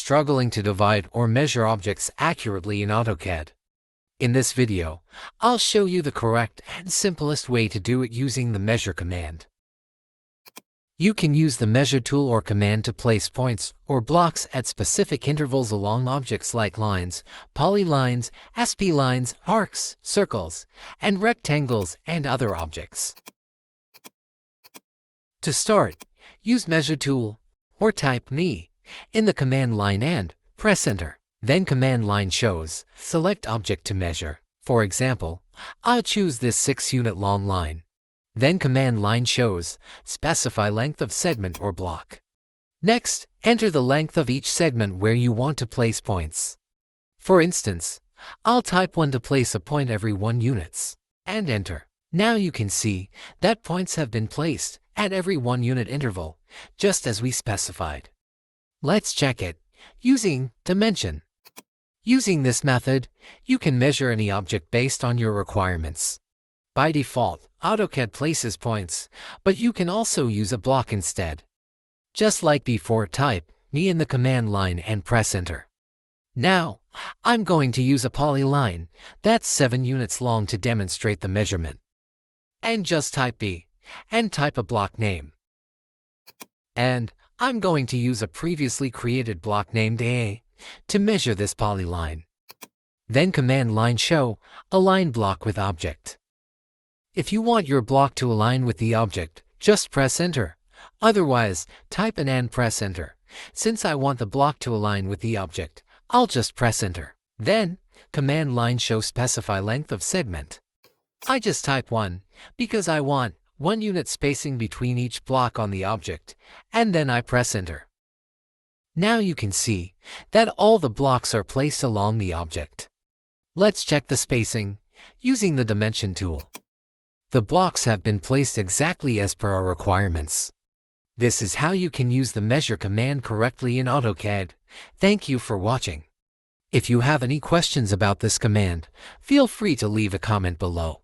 struggling to divide or measure objects accurately in AutoCAD. In this video, I'll show you the correct and simplest way to do it using the measure command. You can use the measure tool or command to place points or blocks at specific intervals along objects like lines, polylines, splines, arcs, circles, and rectangles and other objects. To start, use measure tool or type me in the command line and press enter. Then command line shows, select object to measure. For example, I'll choose this 6-unit long line. Then command line shows, specify length of segment or block. Next, enter the length of each segment where you want to place points. For instance, I'll type 1 to place a point every 1 units, and enter. Now you can see that points have been placed at every 1 unit interval, just as we specified. Let's check it using dimension. Using this method, you can measure any object based on your requirements. By default, AutoCAD places points, but you can also use a block instead. Just like before, type me in the command line and press enter. Now, I'm going to use a polyline that's 7 units long to demonstrate the measurement. And just type B and type a block name. And I'm going to use a previously created block named A to measure this polyline. Then command line show, align block with object. If you want your block to align with the object, just press enter. Otherwise, type an and press enter. Since I want the block to align with the object, I'll just press enter. Then, command line show specify length of segment. I just type 1, because I want 1 unit spacing between each block on the object, and then I press enter. Now you can see that all the blocks are placed along the object. Let's check the spacing using the dimension tool. The blocks have been placed exactly as per our requirements. This is how you can use the measure command correctly in AutoCAD. Thank you for watching. If you have any questions about this command, feel free to leave a comment below.